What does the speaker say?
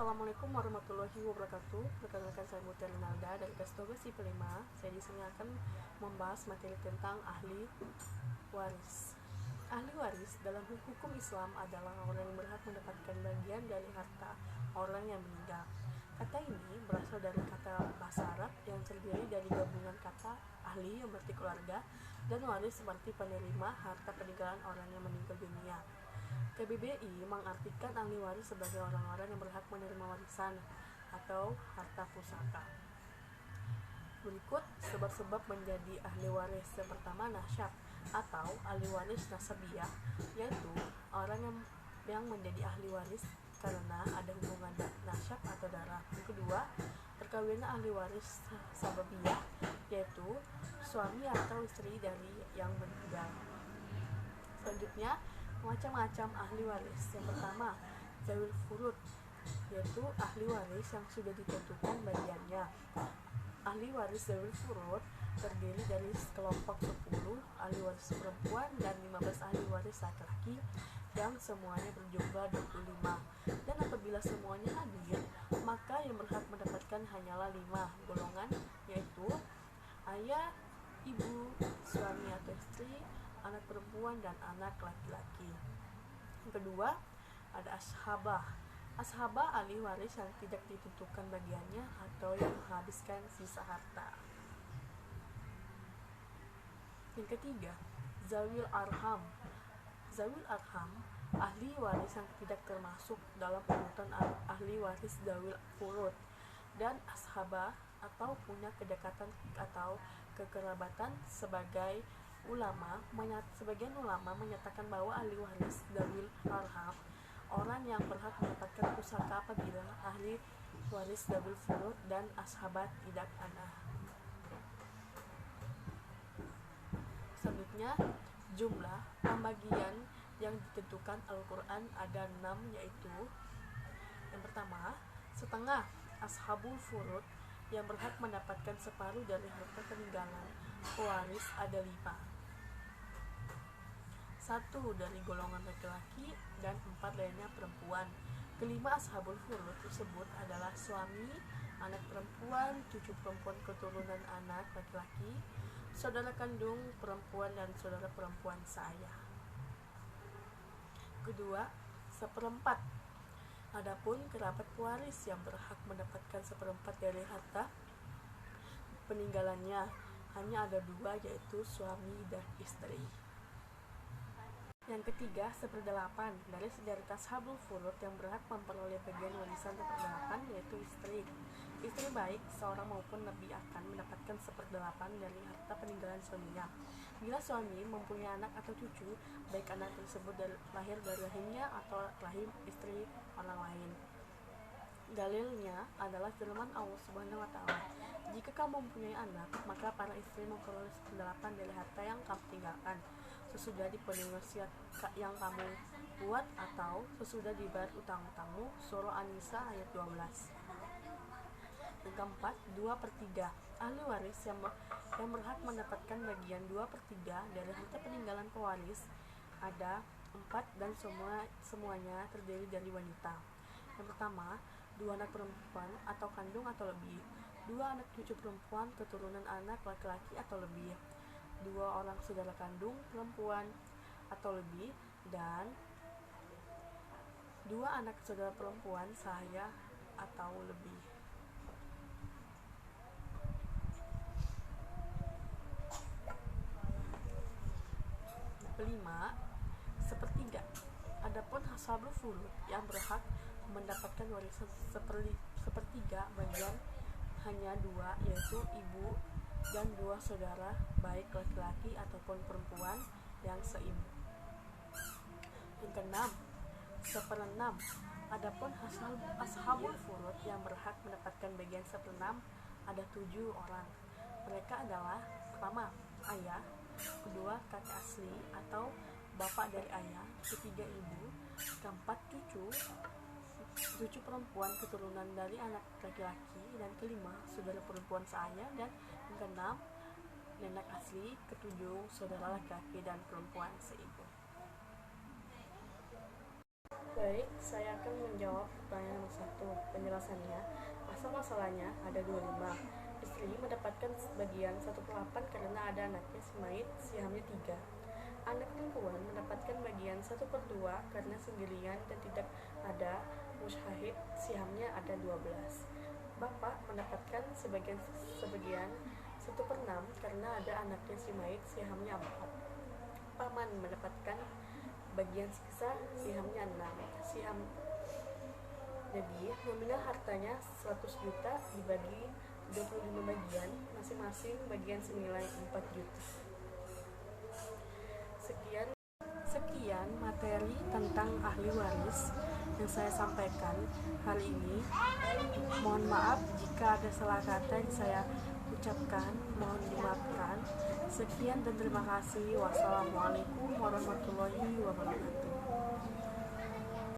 Assalamualaikum warahmatullahi wabarakatuh. Rekan-rekan saya Mutia Rinalda dari kelas 12 IPA 5. Saya di sini akan membahas materi tentang ahli waris. Ahli waris dalam hukum Islam adalah orang yang berhak mendapatkan bagian dari harta orang yang meninggal. Kata ini berasal dari kata bahasa Arab yang terdiri dari gabungan kata ahli yang berarti keluarga dan waris seperti penerima harta peninggalan orang yang meninggal dunia. KBBI mengartikan ahli waris sebagai orang-orang yang berhak menerima warisan atau harta pusaka. Berikut sebab-sebab menjadi ahli waris. Yang pertama, nasyab atau ahli waris nasabiyah, yaitu orang yang menjadi ahli waris karena ada hubungan nasyab atau darah. Yang kedua, perkawinan ahli waris sababiyah, yaitu suami atau istri dari yang meninggal. Selanjutnya, macam-macam ahli waris. Yang pertama, zawil furud, yaitu ahli waris yang sudah ditentukan bagiannya. Ahli waris zawil furud terdiri dari kelompok 10 ahli waris perempuan dan 15 ahli waris laki-laki yang semuanya berjumlah 25. Dan apabila semuanya hadir, maka yang berhak mendapatkan hanyalah 5 golongan, yaitu ayah, ibu, suami atau istri, anak perempuan, dan anak laki-laki. Yang kedua, ada ashabah. Ashabah ahli waris yang tidak ditentukan bagiannya atau yang menghabiskan sisa harta. Yang ketiga, zawil arham. Zawil arham ahli waris yang tidak termasuk dalam urutan ahli waris zawil furud. Dan ashabah atau punya kedekatan atau kekerabatan. Sebagian ulama menyatakan bahwa ahli waris zawil arham orang yang berhak mendapatkan pusaka apabila ahli waris zawil furud dan ashabah tidak ada. Selanjutnya, jumlah pembagian yang ditentukan Al-Quran ada 6, yaitu yang pertama, setengah ashabul furud yang berhak mendapatkan separuh dari harta peninggalan pewaris ada 5. 1 dari golongan laki-laki dan 4 lainnya perempuan. Kelima ashabul furud tersebut adalah suami, anak perempuan, cucu perempuan keturunan anak laki-laki, saudara kandung perempuan, dan saudara perempuan saya. Kedua, seperempat. Adapun kerabat pewaris yang berhak mendapatkan seperempat dari harta peninggalannya hanya ada 2, yaitu suami dan istri. Yang ketiga, 1/8 dari sederet ashabul furud yang berhak memperoleh bagian warisan 1/8, yaitu istri. Istri baik seorang maupun lebih akan mendapatkan 1/8 dari harta peninggalan suaminya. Bila suami mempunyai anak atau cucu, baik anak tersebut lahir dari rahimnya atau rahim istri orang lain. Dalilnya adalah firman Allah Subhanahu wa Ta'ala, "Jika kamu mempunyai anak, maka para istri memperoleh 1/8 dari harta yang kamu tinggalkan, sesudah dipenuhi wasiat yang kamu buat atau sesudah dibayar utang-utangmu." Surah An-Nisa ayat 12. Yang keempat, 2/3 ahli waris yang berhak mendapatkan bagian 2/3 dari harta peninggalan pewaris ada 4 dan semuanya terdiri dari wanita. Yang pertama, 2 anak perempuan atau kandung atau lebih, 2 anak cucu perempuan keturunan anak laki-laki atau lebih, 2 orang saudara kandung perempuan atau lebih, dan 2 anak saudara perempuan saya atau lebih. Kelima, 1/3. Adapun ashabul furud yang berhak mendapatkan warisan 1/3 bagian hanya 2, yaitu ibu dan 2 saudara baik laki-laki ataupun perempuan yang seibu. Yang keenam, 1/6. Adapun ashabul furud yang berhak mendapatkan bagian 1/6 ada 7 orang. Mereka adalah: pertama, ayah; kedua, kakek asli atau bapak dari ayah; ketiga, ibu; keempat, cucu perempuan keturunan dari anak laki-laki; dan kelima, saudara perempuan seayah; dan yang keenam, nenek asli; ketujuh, saudara laki-laki dan perempuan seibu. Baik, saya akan menjawab pertanyaan nomor 1. penjelasannya. Asal masalahnya ada 25. Istri mendapatkan bagian 1/8 karena ada anaknya si mayit sihamnya 3. Anak perempuan mendapatkan bagian 1/2 karena sendirian dan tidak ada musyahid, sihamnya ada 12. Bapak mendapatkan sebagian 1/6 karena ada anaknya si mayit, sihamnya 4. Paman mendapatkan bagian sisa, sihamnya 6. Jadi nominal hartanya 100 juta dibagi 25 bagian, masing-masing bagian senilai 4 juta. Sekian materi tentang ahli waris yang saya sampaikan hari ini. Mohon maaf jika ada salah kata yang saya ucapkan, mohon dimaafkan. Sekian dan terima kasih. Wassalamualaikum warahmatullahi wabarakatuh.